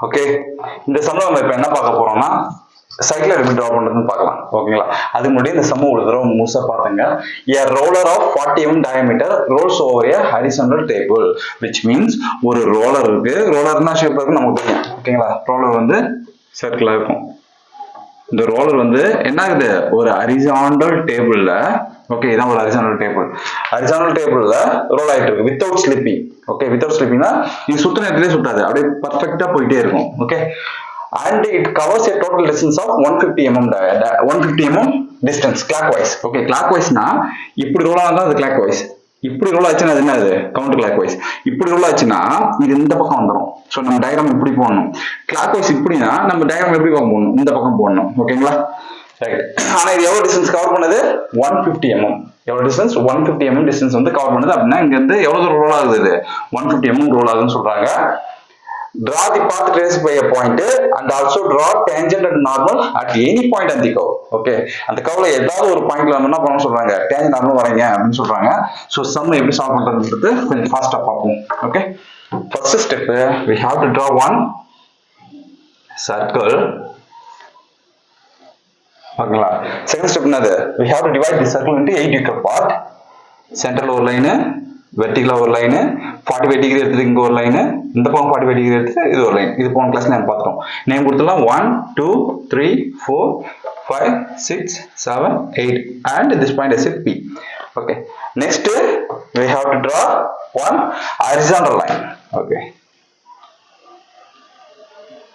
Okay, இந்த சம்ல நம்ம இப்ப என்ன பார்க்க போறோம்னா சைக்கிள் எப்படி டிரா பண்றதுன்னு பார்க்கலாம். ஓகேங்களா, அதுக்கு முன்னாடி இந்த சம் ஒரு தடவை முழுசா பாருங்க. A roller of 40 mm diameter rolls over a horizontal table, which means ஒரு ரோலர் இருக்கு. ரோலர்னா ஷேப் இருக்கு நமக்கு தெரியும். ஓகேங்களா, ரோலர் வந்து சர்க்கிளா இருக்கும். இந்த ரோலர் வந்து என்ன ஆகுது, ஒரு ஹரிசாண்டல் டேபிள்ல, ஓகே இதான் ஒரு ஹரிசாண்டல் டேபிள். ஹரிசாண்டல் டேபிள்ல ரோல் ஆயிட்டு இருக்கு வித்தவுட் ஸ்லிப்பிங். ஓகே, வித்தவுட் ஸ்லிப்பிங்னா இது சுத்த நேரத்திலே சுத்தாது, அப்படியே பர்ஃபெக்ட்டா போயிட்டே இருக்கும். Okay, and it covers a total distance of 150 mm 150 mm distance clockwise. Okay, clockwise னா இப்படி ரோல் ஆனா அது clockwise, இப்படி ரோல் ஆச்சுன்னா அது என்னது கவுண்டர் clockwise. இப்படி ரோல் ஆச்சுன்னா இது இந்த பக்கம் வந்துடும். ஸோ நம்ம டயக்ராம் இப்படி போடணும். clockwise இப்படின்னா நம்ம டயக்ராம் எப்படி பக்கம் போடணும், இந்த பக்கம் போடணும். ஓகேங்களா, ரைட். ஆனா இது எவ்வளவு டிஸ்டன்ஸ் கவர் பண்ணுது, 150 mm. எவ்வளவு டிஸ்டன்ஸ், 150 mm டிஸ்டன்ஸ் வந்து கவர் பண்ணுது. அப்படின்னா இங்க இருந்து எவ்வளவு தூரம் ரோல் ஆகுது, இது 150 mm ரோல் ஆகுதுன்னு சொல்றாங்க. Draw the path traced by a point and also draw tangent and normal at any point on the curve. Okay, அந்த கர்வ்ல ஏதாவது ஒரு பாயிண்ட்ல நம்ம என்ன பண்ணனும் சொல்றாங்க, tangent normal வரைங்க அப்படின்னு சொல்றாங்க. சோ சம் எப்படி சால்வ் பண்றதுன்றது கொஞ்சம் ஃபாஸ்டா பார்ப்போம். Okay, first step we have to draw one circle. ஓகேங்களா, செகண்ட் ஸ்டெப் என்னது, we have to divide the circle into 8 equal part. சென்டர்ல ஒரு லைன், வெர்டிகலா ஒரு லைன், 45 டிகிரி எடுத்துட்டு இங்க ஒரு லைன், இந்த பக்கம் 45 டிகிரி எடுத்து இது ஒரு லைன். இது போன கிளாஸ்ல நான் பார்த்தோம். Name கொடுத்துலாம் 1 2 3 4 5 6 7 8 and this point is P. Okay, next we have to draw one horizontal line. Okay,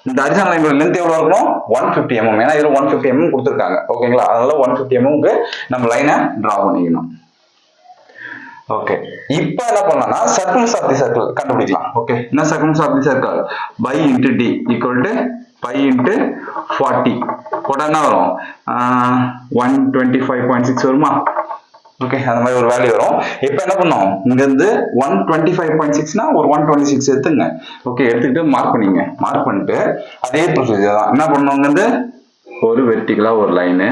இந்த horizontal line லென்த் எவ்வளவு இருக்கணும், 150 mm. ஏன்னா இதுல 150 mm கொடுத்திருக்காங்க. ஓகேங்களா, அதனால 150 mm க்கு நம்ம லைனை டிரா பண்ணிக்கணும். ஓகே, இப்போ என்ன பண்ணலாம்னா சர்க்கிள்ஸ் ஆஃப் தி சர்க்கிள் கண்டுபிடிக்கலாம். ஓகே, என்ன circles of the circle, pi into d equal to pi into 40 போட்டா என்ன வரும், 125.6 வருமா. ஓகே, அந்த மாதிரி ஒரு வேல்யூ வரும். இப்போ என்ன பண்ணோம், இங்க இருந்து 125.6னா ஒரு 126 எடுத்துங்க. ஓகே, எடுத்துக்கிட்டு மார்க் பண்ணிங்க. மார்க் பண்ணிட்டு அதே ப்ரொசீஜர் தான் என்ன பண்ணணும், இங்க இருந்து ஒரு வெர்டிகலா ஒரு லைனு,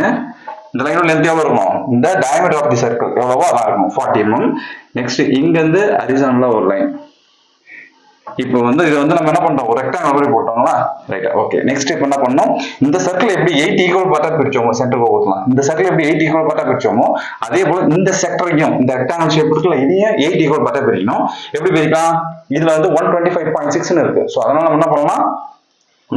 இந்த லைனோட லென்த் எவ்வளவு இருக்கும், இந்த டயமீட்டர் ஆஃப் தி சர்க்கிள் எவ்வளவோ அதான் இருக்கும் 40 mm. நெக்ஸ்ட் இங்க இருந்து ஹரிசாண்டலா ஒரு லைன். இப்போ வந்து இது வந்து நம்ம என்ன பண்றோம், ஒரு ரெக்டாங்கிள் மாதிரி போட்டோம்னா ரைட். ஓகே, நெக்ஸ்ட் இப்போ என்ன பண்ணோம், இந்த சர்க்கிள் எப்படி 8 ஈக்குவல் பார்ட்டா பிரிச்சோமோ சென்டர் போகலாம், இந்த சர்க்கிள் எப்படி 8 ஈக்குவல் பார்ட்டா பிரிச்சோமோ அதே போல இந்த செக்டரையும் இந்த ரெக்டாங்கிள் ஷேப் இருக்குல்ல இதையும் 8 ஈக்குவல் பார்ட்டா பிரிக்கணும். எப்படி பிரிக்கலாம், இதுல வந்து 125.6 இருக்கு. ஸோ அதனால நம்ம என்ன பண்ணலாம்,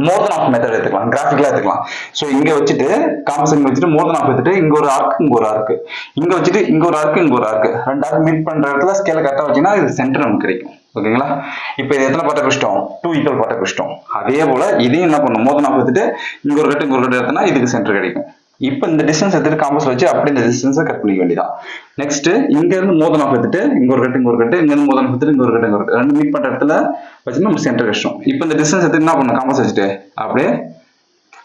மோர் தென் ஆஃப் மெத்தட் எடுத்துக்கலாம், கிராஃபிக்கலா எடுத்துக்கலாம். சோ இங்க வச்சுட்டு காம்பஸ் வச்சுட்டு மோர் தென் ஆஃப் எடுத்துட்டு இங்க ஒரு ஆர்க் இங்க ஒரு ஆர்க், இங்க வச்சுட்டு இங்க ஒரு ஆர்க் இங்க ஒரு ஆர்க், ரெண்டு ஆர்க் மீட் பண்ற இடத்துல ஸ்கேல கரெக்டா வச்சீங்கன்னா இது சென்டர் நமக்கு கிடைக்கும். ஓகேங்களா, இப்போ இது எத்தனை பார்ட்டா பிரிச்சிட்டோம், 2 ஈக்குவல் பார்ட்டா பிரிச்சிட்டோம். அதே போல இதையும் என்ன பண்ணணும், மோர் தென் ஆஃப் எடுத்துட்டு இங்க ஒரு கட்டு இங்க ஒரு கட்டு எடுத்தனா இதுக்கு சென்டர் கிடைக்கும். இப்போ இந்த டிஸ்டன்ஸ் எடுத்துட்டு காம்பஸ் வச்சு அப்படி இந்த டிஸ்டன்ஸை கட் பண்ணிக்க வேண்டியதான். நெக்ஸ்ட் இங்க இருந்து மோர் தென் ஆஃப் எடுத்துட்டு இங்க ஒரு கட்டு இங்க ஒரு கட்டு, இங்க இருந்து மோர் தென் ஆஃப் எடுத்துட்டு இங்க ஒரு கட்டு இங்க ஒரு கட்டு, ரெண்டு மீட் பண்ற இடத்துல வச்சுன்னா நம்ம சென்டர் கஷ்டம். இப்போ இந்த டிஸ்டன்ஸ் எடுத்து என்ன பண்ணணும், காம்பஸ் வச்சுட்டு அப்படியே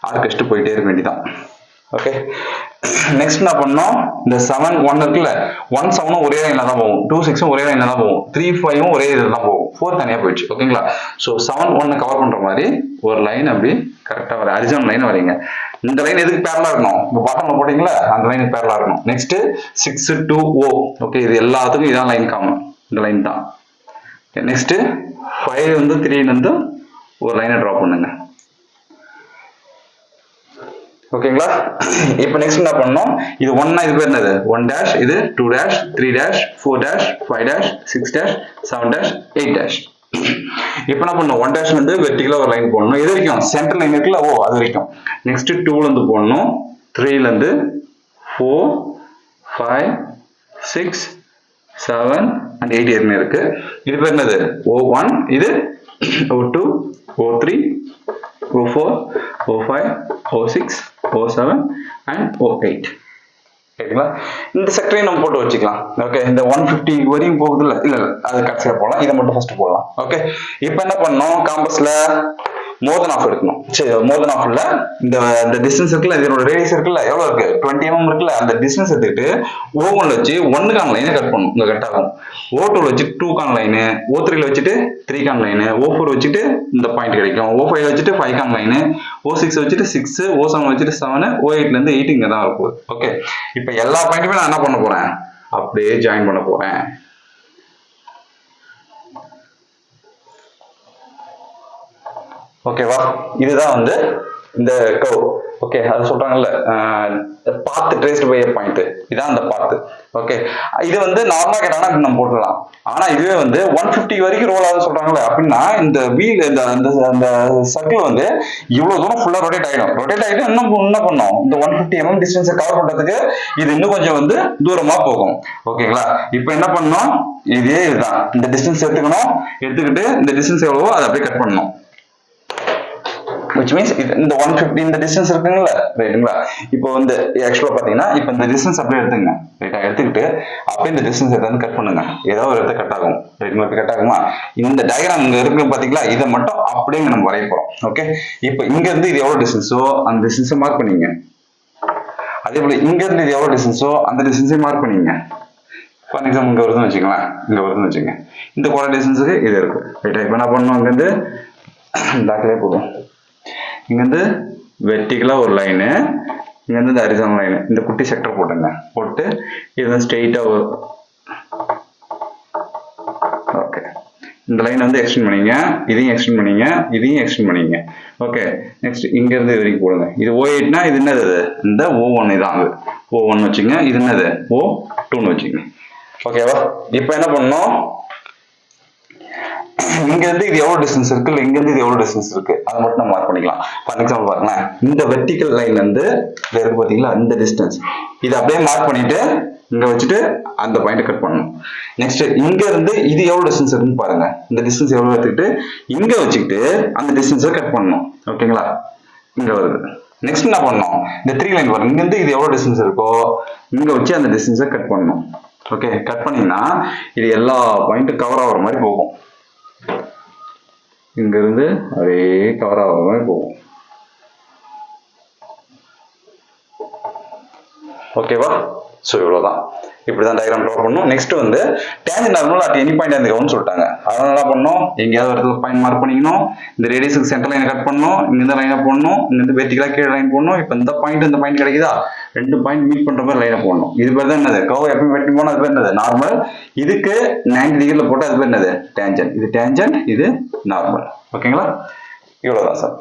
ஆர்க் வச்சுட்டு போயிட்டே இருக்க வேண்டியதான். ஓகே, நெக்ஸ்ட் என்ன பண்ணோம், இந்த 7 1 இருக்குல்ல, 1 7 ஒரே லைன்ல தான் போகும், 2 6 ஒரே லைன்ல தான் போகும், 3 5 ஒரே இதுல தான் போகும், 4 தனியா போயிடுச்சு. ஓகேங்களா, சோ 7 1 கவர் பண்ற மாதிரி ஒரு லைன் அப்படி கரெக்டா வர ஹரிசாண்டல் லைன் வரீங்க. இந்த லைன் எதுக்கு பேரலா இருக்கணும், இப்போ பாட்டம்ல போட்டீங்களா அந்த லைனுக்கு பேரலா இருக்கணும். Next 6 2 O. ஓகே, இது எல்லாத்துக்கும் இதான் லைன் காமன், இந்த லைன் தான். நெக்ஸ்ட் 5 வந்து 3 வந்து ஒரு லைனை டிரா பண்ணுங்க. ஓகேங்களா, இப்போ நெக்ஸ்ட் என்ன பண்ணணும், இது 1னா இது பேர் என்னது 1 dash, இது 2 dash 3 dash 4 dash 5 dash 6 dash 7 dash 8 dash. இப்போ என்ன பண்ணணும், 1 dash வந்து வெர்டிகலா ஒரு லைன் போடணும். இது வரைக்கும் சென்டர் லைன் இருக்குல்ல, ஓ அது வரைக்கும். நெக்ஸ்ட் 2ல இருந்து போடணும், 3ல இருந்து 4 5 6 7 and 8 ஏற்கனவே இருக்கு. இது பேர் என்னது O1, இது O2 O3 O4 O5 O6 O7 and O8. ஓகேங்களா, இந்த செக்டரையும் நம்ம போட்டு வச்சுக்கலாம். ஓகே, இந்த 150 வரையும் போகுது இல்ல அது கடைசியா போடலாம், இதை மட்டும் ஃபர்ஸ்ட் போடலாம். ஓகே, இப்போ என்ன பண்ணணும், காம்பஸ்ல மோர் தென் ஆஃப் எடுக்கணும். சரி, மோர் தென் ஆஃப்ல இந்த டிஸ்டன்ஸ் இருக்குல்ல, இதோட ரேடியஸ் இருக்குல்ல எவ்வளவு இருக்கு 20 mm இருக்குல்ல, அந்த டிஸ்டன்ஸ் எடுத்துக்கிட்டு O1 வச்சு 1க்கான லைனை கட் பண்ணணும், இங்க கட் ஆகும். O2 வச்சு 2க்கான லைனு, O3 வச்சுட்டு 3க்கான லைனு, O4 வச்சுட்டு இந்த பாயிண்ட் கிடைக்கும், O5 வச்சுட்டு 5க்கான லைனு, O6 வச்சுட்டு 6, O7 வச்சுட்டு 7, O8ல இருந்து 8 இங்க தான் இருக்கும். ஓகே, இப்போ எல்லா பாயிண்ட்டுமே நான் என்ன பண்ண போறேன், அப்படியே ஜாயின் பண்ண போறேன். ஓகேவா? இதுதான் வந்து இந்த கர்வ். ஓகே, அது சொல்றாங்கல்ல பாத் ட்ரேஸ்ட் பை பாயிண்ட், இதான் அந்த பாத். ஓகே, இது வந்து நார்மலா கேட்டாங்கன்னா நம்ம போட்டுடலாம். ஆனா இதுவே வந்து 150 வரைக்கும் ரோல் ஆகுது சொல்றாங்கல்ல, அப்படின்னா இந்த வீல் இந்த சர்க்கிள் வந்து இவ்வளவு தூரம் ஃபுல்லா ரொட்டேட் ஆயிடும். ரொட்டேட் ஆகிட்டு இன்னும் என்ன பண்ணும், இந்த 150 mm டிஸ்டன்ஸை கவர் பண்றதுக்கு இது இன்னும் கொஞ்சம் வந்து தூரமா போகும். ஓகேங்களா? இப்போ என்ன பண்ணணும், இதே இதுதான் இந்த டிஸ்டன்ஸ் எடுத்துக்கணும். எடுத்துக்கிட்டு இந்த டிஸ்டன்ஸ் எவ்வளவோ அதை அப்படியே கட் பண்ணணும். which means இந்த 150 இந்த டிஸ்டன்ஸ் இருக்குங்களா, ரைட்டுங்களா? இப்போ வந்து ஆக்சுவலா பாத்தீங்கன்னா இப்போ இந்த டிஸ்டன்ஸ் அப்படியே எடுத்துங்க, ரைட்டா? எடுத்துக்கிட்டு அப்படியே இந்த டிஸ்டன்ஸ் எடுத்து கட் பண்ணுங்க. ஏதோ ஒரு இடத்துல கட் ஆகும், ரைட்டுங்களா? கட் ஆகுமா? இந்த டயக்ராம் இங்க இருக்கு பாத்தீங்களா, இதை மட்டும் அப்படியே நம்ம வரைய போறோம். ஓகே, இப்போ இங்க இருந்து இது எவ்வளவு டிஸ்டன்ஸோ அந்த டிஸ்டன்ஸை மார்க் பண்ணீங்க. அதே போல இங்க இருந்து இது எவ்வளவு டிஸ்டன்ஸோ அந்த டிஸ்டன்ஸை மார்க் பண்ணீங்க. ஃபார் எக்ஸாம்பிள் இங்க வருதுன்னு வச்சுக்கலாம், இங்க வருதுன்னு வச்சுங்க, இந்த குறை டிஸ்டன்ஸுக்கு இது இருக்கு, ரைட்டா? இப்போ என்ன பண்ணணும், இங்க இருந்து பேக்லயே போதும். இங்க இருந்து வெர்டிகலா ஒரு லைனு, இங்க இருந்து ஹரிசாண்டல் லைன், இந்த குட்டி செக்டர் போட்டுங்க. போட்டு இது ஸ்ட்ரெயிட்டா ஓகே, இந்த லைன் வந்து எக்ஸ்டெண்ட் பண்ணீங்க, இதையும் எக்ஸ்டெண்ட் பண்ணீங்க, இதையும் எக்ஸ்டெண்ட் பண்ணீங்க. ஓகே, நெக்ஸ்ட் இங்க இருந்து இது வரைக்கும் போடுங்க. இது O8னா இது என்னது, இந்த O1 தான். அது O1 வச்சுங்க. இது என்னது, O2ன்னு வச்சுங்க. ஓகேவா? இப்போ என்ன பண்ணணும், இங்க இருந்து இது எவ்வளவு டிஸ்டன்ஸ் இருக்கு, இல்ல இங்க இருந்து இது எவ்வளவு டிஸ்டன்ஸ் இருக்கு, அதை மட்டும் நம்ம மார்க் பண்ணிக்கலாம். ஃபார் எக்ஸாம்பிள் பாருங்களேன், இந்த வெர்டிகல் லைன் வந்து இருக்கு பாத்தீங்களா, இந்த டிஸ்டன்ஸ், இதை அப்படியே மார்க் பண்ணிட்டு இங்க வச்சுட்டு அந்த பாயிண்ட் கட் பண்ணணும். நெக்ஸ்ட் இங்க இருந்து இது எவ்வளவு டிஸ்டன்ஸ் இருக்குன்னு பாருங்க. இந்த டிஸ்டன்ஸ் எவ்வளவு எடுத்துக்கிட்டு இங்க வச்சுக்கிட்டு அந்த டிஸ்டன்ஸை கட் பண்ணணும். ஓகேங்களா? இங்க வருது. நெக்ஸ்ட் என்ன பண்ணணும், இந்த 3 லைன் பாருங்க, இங்க இருந்து இது எவ்வளவு டிஸ்டன்ஸ் இருக்கோ இங்க வச்சு அந்த டிஸ்டன்ஸை கட் பண்ணணும். ஓகே, கட் பண்ணீங்கன்னா இது எல்லா பாயிண்ட்டும் கவர் ஆகிற மாதிரி போகும். இங்க இருந்து அப்படியே கவர் ஆகிற மாதிரி போகும். ஓகேவா? ஸோ இவ்வளோதான். இப்படிதான் டயக்ராம் ட்ரா பண்ணணும். நெக்ஸ்ட் வந்து tangent normal at any point இருந்துக்கணும்னு சொல்லிட்டாங்க. அதனால என்ன பண்ணணும், எங்கேயாவது ஒரு இடத்துல பாயிண்ட் மார்க் பண்ணிக்கணும். இந்த ரேடியஸுக்கு சென்டர் லைனை கட் பண்ணணும், இங்கிருந்து லைனை போடணும், இங்கிருந்து வெர்டிகலா கீழே லைன் போடணும். இப்போ இந்த பாயிண்ட் இந்த பாயிண்ட் கிடைக்குதா, 2 பாயிண்ட் மீட் பண்ற மாதிரி லைனை போடணும். இது பேர் தான் என்னது, கர்வ் எப்பயும் வெட்டி போனா அது பேர் என்னது, நார்மல். இதுக்கு 90 டிகிரில போட்டு அது பேர் என்னது, டேஞ்சன்ட். இது டேஞ்சன்ட், இது நார்மல். ஓகேங்களா? இவ்வளவுதான் சார்.